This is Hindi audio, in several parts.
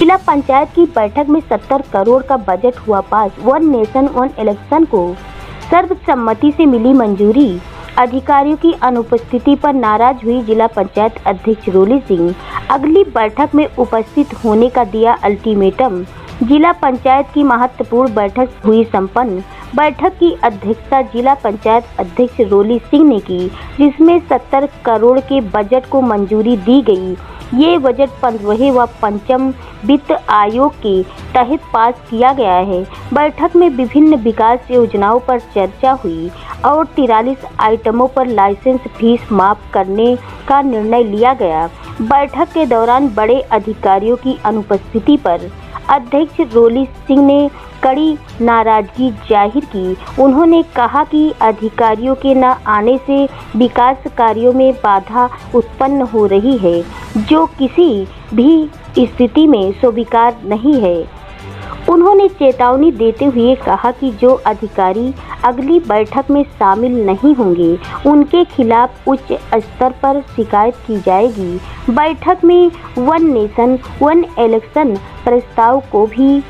जिला पंचायत की बैठक में 70 करोड़ का बजट हुआ पास। वन नेशन वन इलेक्शन को सर्वसम्मति से मिली मंजूरी। अधिकारियों की अनुपस्थिति पर नाराज हुई जिला पंचायत अध्यक्ष रोली सिंह। अगली बैठक में उपस्थित होने का दिया अल्टीमेटम। जिला पंचायत की महत्वपूर्ण बैठक हुई संपन्न। बैठक की अध्यक्षता जिला पंचायत अध्यक्ष रोली सिंह ने की, जिसमें 70 करोड़ के बजट को मंजूरी दी गई। ये बजट 15वें व पंचम वित्त आयोग के तहत पास किया गया है। बैठक में विभिन्न विकास योजनाओं पर चर्चा हुई और 43 आइटमों पर लाइसेंस फीस माफ करने का निर्णय लिया गया। बैठक के दौरान बड़े अधिकारियों की अनुपस्थिति पर अध्यक्ष रोली सिंह ने कड़ी नाराजगी जाहिर की। उन्होंने कहा कि अधिकारियों के न आने से विकास कार्यों में बाधा उत्पन्न हो रही है, जो किसी भी स्थिति में स्वीकार नहीं है। उन्होंने चेतावनी देते हुए कहा कि जो अधिकारी अगली बैठक में शामिल नहीं होंगे, उनके खिलाफ उच्च स्तर पर शिकायत की जाएगी। बैठक में वन नेशन वन इलेक्शन प्रस्ताव को भी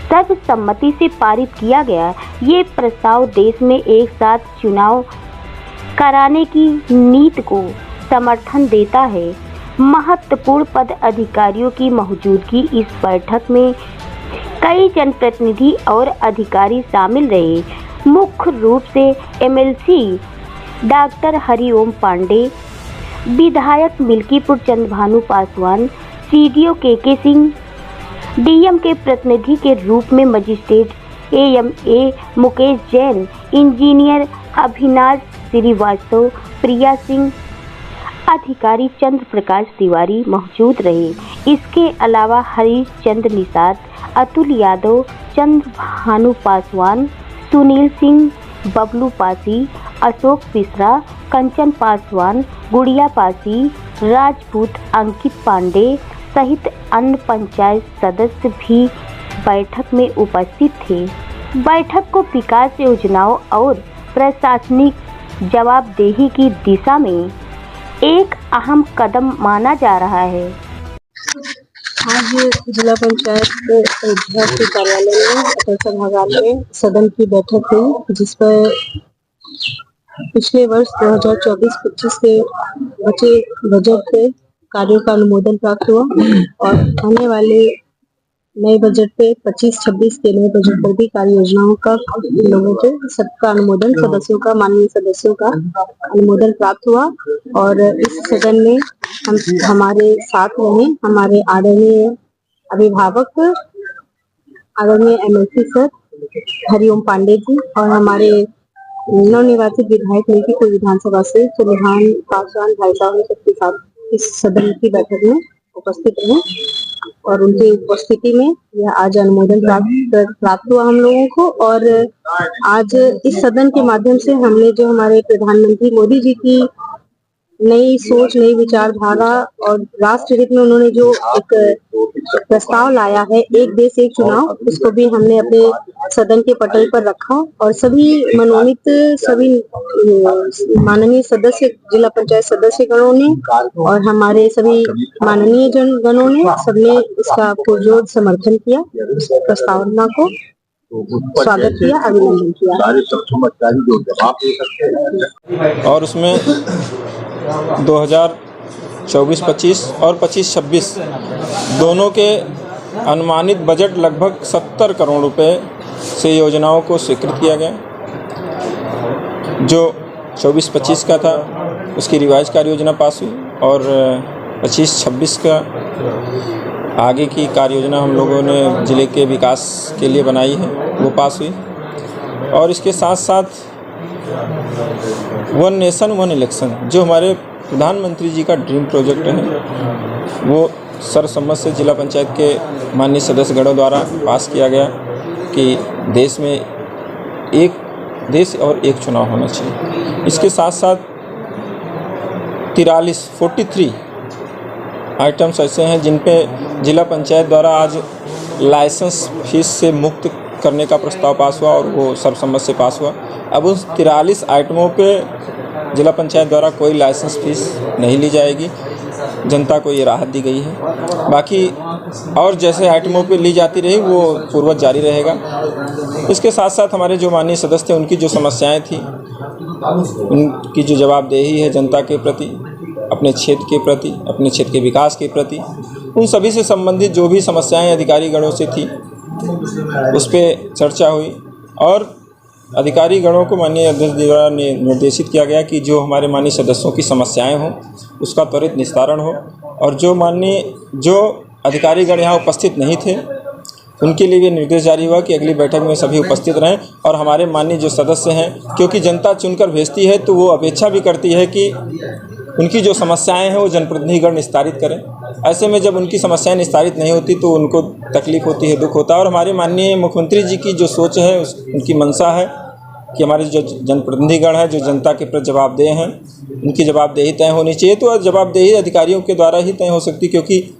सर्वसम्मति से पारित किया गया। ये प्रस्ताव देश में एक साथ चुनाव कराने की नीति को समर्थन देता है। महत्वपूर्ण पद अधिकारियों की मौजूदगी। इस बैठक में कई जनप्रतिनिधि और अधिकारी शामिल रहे। मुख्य रूप से एमएलसी डॉक्टर हरिओम पांडे, विधायक मिल्कीपुर चंद्रभानु पासवान, सीडीओ के सिंह, डीएम के प्रतिनिधि के रूप में magistrate AMA Mukesh Jain, engineer Abhinash Srivastava, Priya Singh, अधिकारी चंद्र प्रकाश तिवारी मौजूद रहे। इसके अलावा हरीश चंद्र निषाद, अतुल यादव, चंद्रभानु पासवान, सुनील सिंह, बबलू पासी, अशोक मिश्रा, कंचन पासवान, गुड़िया पासी, राजपूत, अंकित पांडे सहित अन्य पंचायत सदस्य भी बैठक में उपस्थित थे। बैठक को विकास योजनाओं और प्रशासनिक जवाबदेही की दिशा में एक अहम कदम माना जा रहा है। आज जिला पंचायत अयोध्या के कार्यालय में अपर सभागार में सदन की बैठक हुई, जिस पर पिछले वर्ष 2024-25 के बचे बजट के कार्यों का अनुमोदन प्राप्त हुआ और आने वाले नए बजट पे 25-26 के नए बजट पर भी कार्य योजनाओं का लोगों के सबका अनुमोदन, सदस्यों का, माननीय सदस्यों का अनुमोदन प्राप्त हुआ। और इस सदन में हमारे साथ रहे हमारे आदरणीय अभिभावक, आदरणीय एमएलसी सर हरिओम पांडे जी और हमारे नवनिर्वाचित विधायक मिल्कीपुर विधानसभा से चंद्रभानु पासवान भाई साहब सबके साथ इस सदन की बैठक में उपस्थित रहे और उनकी उपस्थिति में यह आज अनुमोदन प्राप्त हुआ हम लोगों को। और आज इस सदन के माध्यम से हमने जो हमारे प्रधानमंत्री मोदी जी की नई सोच, नई विचारधारा और राष्ट्र हित में उन्होंने जो एक प्रस्ताव लाया है, एक देश एक चुनाव, उसको भी हमने अपने सदन के पटल पर रखा और सभी मनोनीत, सभी माननीय सदस्य, जिला पंचायत सदस्य गणों ने और हमारे सभी माननीय गणों ने सबने इसका पुरजोर समर्थन किया, प्रस्तावना को स्वागत किया, अभिनंदन किया। और उसमें 2024-25 और 25-26 दोनों के अनुमानित बजट लगभग 70 करोड़ रुपए से योजनाओं को स्वीकृत किया गया। जो 24-25 का था उसकी रिवाइज कार्य योजना पास हुई और 25-26 का आगे की कार्य योजना हम लोगों ने ज़िले के विकास के लिए बनाई है, वो पास हुई। और इसके साथ साथ वन नेशन वन इलेक्शन, जो हमारे प्रधानमंत्री जी का ड्रीम प्रोजेक्ट है, वो सर्वसम्मत से जिला पंचायत के माननीय सदस्यगणों द्वारा पास किया गया कि देश में एक देश और एक चुनाव होना चाहिए। इसके साथ साथ 43 आइटम्स ऐसे हैं जिन पे जिला पंचायत द्वारा आज लाइसेंस फीस से मुक्त करने का प्रस्ताव पास हुआ और वो सर्वसम्मत से पास हुआ। अब उन 43 आइटमों पे जिला पंचायत द्वारा कोई लाइसेंस फीस नहीं ली जाएगी। जनता को ये राहत दी गई है। बाकी और जैसे आइटमों पे ली जाती रही वो पूर्ववत जारी रहेगा। इसके साथ साथ हमारे जो माननीय सदस्य थे उनकी जो समस्याएं थी, उनकी जो जवाबदेही है जनता के प्रति, अपने क्षेत्र के प्रति, अपने क्षेत्र के विकास के प्रति, उन सभी से संबंधित जो भी समस्याएं अधिकारी गणों से थी उस पर चर्चा हुई और अधिकारी गणों को माननीय अध्यक्ष द्वारा निर्देशित किया गया कि जो हमारे माननीय सदस्यों की समस्याएं हों उसका त्वरित निस्तारण हो और जो अधिकारी गण यहाँ उपस्थित नहीं थे उनके लिए भी निर्देश जारी हुआ कि अगली बैठक में सभी उपस्थित रहें। और हमारे माननीय जो सदस्य हैं, क्योंकि जनता चुनकर भेजती है तो वो अपेक्षा भी करती है कि उनकी जो समस्याएं हैं वो जनप्रतिनिधिगण निस्तारित करें। ऐसे में जब उनकी समस्याएं निस्तारित नहीं होती तो उनको तकलीफ होती है, दुख होता है। और हमारे माननीय मुख्यमंत्री जी की जो सोच है, उनकी मंशा है कि हमारे जो जनप्रतिनिधिगण हैं, जो जनता के प्रति जवाबदेह हैं, उनकी जवाबदेही तय होनी चाहिए। तो जवाबदेही अधिकारियों के द्वारा ही तय हो सकती, क्योंकि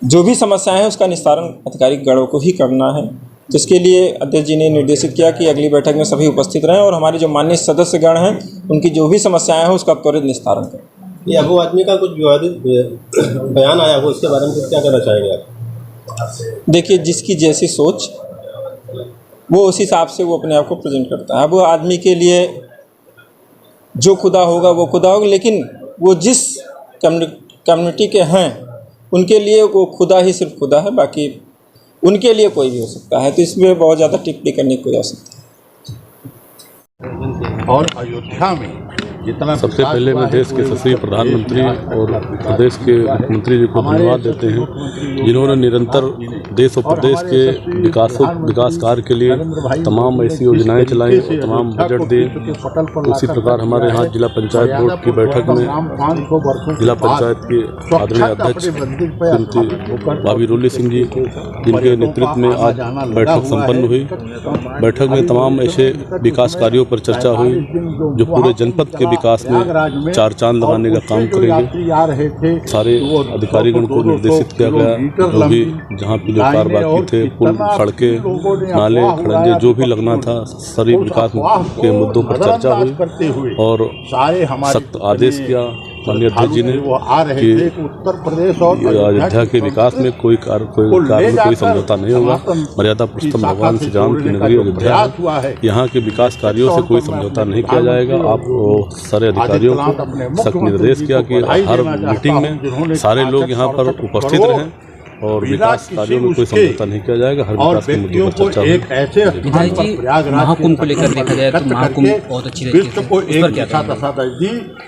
जो भी समस्याएं हैं उसका निस्तारण अधिकारी गणों को ही करना है। जिसके लिए अध्यक्ष जी ने निर्देशित किया कि अगली बैठक में सभी उपस्थित रहें और हमारे जो माननीय सदस्य गण हैं उनकी जो भी समस्याएं हैं उसका त्वरित निस्तारण करें। ये अबू आदमी का कुछ विवादित बयान आया हो, उसके बारे में क्या कहना चाहेंगे आप? देखिए, जिसकी जैसी सोच वो उस हिसाब से वो अपने आप को प्रेजेंट करता है। अब वो आदमी के लिए जो खुदा होगा वो खुदा होगा, लेकिन वो जिस कम्युनिटी के हैं उनके लिए वो खुदा ही सिर्फ खुदा है, बाकी उनके लिए कोई भी हो सकता है। तो इसमें बहुत ज़्यादा टिप्पणी करने की कोई आवश्यकता है। और अयोध्या में जितना सबसे पहले मैं देश के यशस्वी प्रधानमंत्री और प्रदेश के मुख्यमंत्री जी को धन्यवाद देते हैं, जिन्होंने निरंतर देश और प्रदेश के विकास कार्य के लिए तमाम ऐसी योजनाएं चलाई और तमाम बजट दिए। उसी प्रकार हमारे यहाँ जिला पंचायत बोर्ड की बैठक में जिला पंचायत के आदरणीय अध्यक्ष श्रीमती भाभी रोली सिंह जी, जिनके नेतृत्व में आज बैठक संपन्न हुई। बैठक में तमाम ऐसे विकास कार्यों पर चर्चा हुई जो पूरे जनपद के विकास में चार चांद लगाने का काम करेंगे। सारे अधिकारीगण को निर्देशित किया गया, जो भी जहाँ पे जो कार्य बाकी थे, पुल, सड़कें, नाले, खड़ंजे, जो भी लगना था, सभी विकास के मुद्दों पर चर्चा हुई और सख्त आदेश किया माननीय अध्यक्ष जी ने कि उत्तर प्रदेश और अयोध्या के विकास में कोई कार्य में कोई समझौता नहीं होगा। मर्यादा पुरुषोत्तम भगवान श्री राम की नगरी अयोध्या है, यहाँ के विकास कार्यों से कोई समझौता नहीं किया जाएगा। आप सारे अधिकारियों को सख्त निर्देश किया कि हर मीटिंग में सारे लोग यहाँ पर उपस्थित रहें और विकास कार्यों में कोई समझौता नहीं किया जाएगा। हर विकास के मुद्दों पर चर्चा होगी। विधायक जी, महाकुंभ को लेकर देखा जाए तो महाकुंभ बहुत अच्छी रहती है, उस पर क्या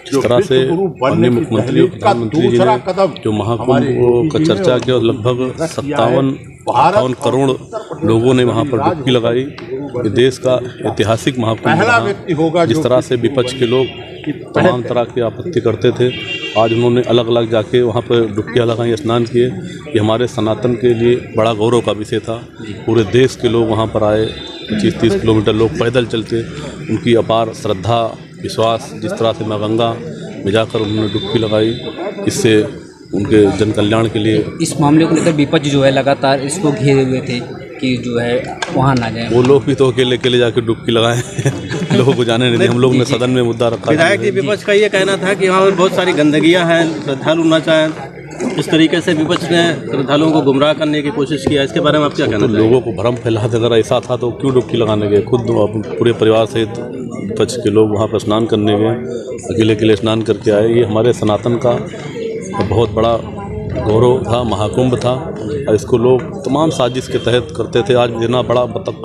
इस तरह से माननीय मुख्यमंत्री और प्रधानमंत्री जी ने जो महाकुंभ का चर्चा किया, लगभग 57 करोड़ लोगों ने वहाँ पर डुबकी लगाई। ये देश का ऐतिहासिक महाकुंभ, जिस तरह से विपक्ष के लोग तमाम तरह की आपत्ति करते थे, आज उन्होंने अलग अलग जाके वहाँ पर डुबकियाँ लगाई, स्नान किए। ये हमारे सनातन के लिए बड़ा गौरव का विषय था। पूरे देश के लोग वहाँ पर आए, 25-30 किलोमीटर लोग पैदल चलते। उनकी अपार श्रद्धा, विश्वास, जिस तरह से माँ गंगा में जाकर उन्होंने डुबकी लगाई, इससे उनके जन कल्याण के लिए। इस मामले को लेकर विपक्ष जो है लगातार इसको घेरे हुए थे कि जो है वहाँ ना जाए। वो लोग भी तो अकेले जाके डुबकी लगाए लोगों को जाने नहीं दिया। हम लोग ने सदन में मुद्दा रखा। विधायक जी, विपक्ष का ये कहना था कि वहाँ पर बहुत सारी गंदगियाँ हैं, श्रद्धालु ना चाहें। इस तरीके से विपक्ष ने श्रद्धालुओं को गुमराह करने की कोशिश किया, इसके बारे में आप क्या कहना चाहिए? लोगों को भ्रम फैलाते, अगर ऐसा था तो क्यों डुबकी लगाने गए? खुद पूरे परिवार सहित विपक्ष के लोग वहाँ पर स्नान करने गए, अकेले स्नान करके आए। ये हमारे सनातन का बहुत बड़ा गौरव था, महाकुंभ था और इसको लोग तमाम साजिश के तहत करते थे। आज इतना बड़ा मतलब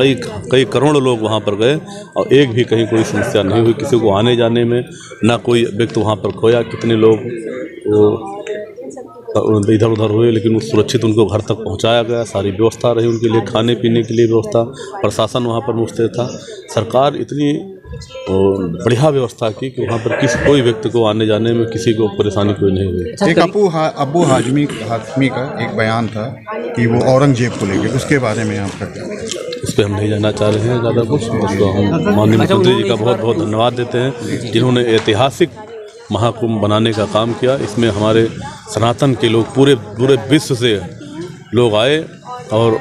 कई करोड़ लोग वहाँ पर गए और एक भी कहीं कोई समस्या नहीं हुई, किसी को आने जाने में ना कोई व्यक्ति वहाँ पर खोया। कितने लोग इधर उधर हुए, लेकिन सुरक्षित उनको घर तक पहुँचाया गया। सारी व्यवस्था रही उनके लिए, खाने पीने के लिए व्यवस्था, प्रशासन वहाँ पर मुस्तैद था। सरकार इतनी बढ़िया व्यवस्था की कि वहाँ पर कोई व्यक्ति को आने जाने में किसी को परेशानी कोई नहीं हुई। एक अबू हाजमी का एक बयान था कि वो औरंगजेब को लेकर, उसके बारे में आपका क्या? इस पर हम नहीं जानना चाह रहे हैं ज़्यादा कुछ। उसको हम माननीय मुख्यमंत्री जी का बहुत बहुत धन्यवाद देते हैं, जिन्होंने ऐतिहासिक महाकुंभ बनाने का काम किया। इसमें हमारे सनातन के लोग पूरे विश्व से लोग आए और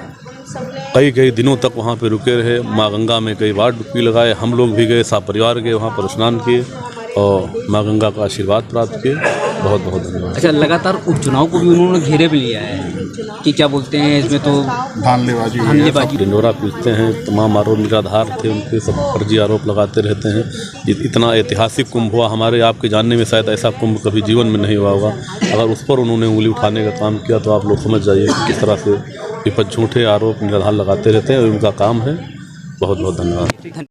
कई दिनों तक वहाँ पे रुके रहे। माँ गंगा में कई बार डुबकी लगाए। हम लोग भी गए, परिवार गए, वहाँ पर स्नान किए। और माँ गंगा का आशीर्वाद प्राप्त किए। बहुत बहुत धन्यवाद। अच्छा, लगातार उपचुनाव को भी उन्होंने घेरे भी लिया है कि क्या बोलते हैं इसमें तो धानलेबाजी ढिंडोरा पीटते हैं, तमाम आरोप निराधार थे, उनके सब फर्जी आरोप लगाते रहते हैं। इतना ऐतिहासिक कुंभ हुआ, हमारे आपके जानने में शायद ऐसा कुंभ कभी जीवन में नहीं हुआ होगा। अगर उस पर उन्होंने उंगली उठाने का काम किया तो आप लोग समझ जाइए कि किस तरह से विपक्ष झूठे आरोप निराधार लगाते रहते हैं और उनका काम है। बहुत बहुत धन्यवाद।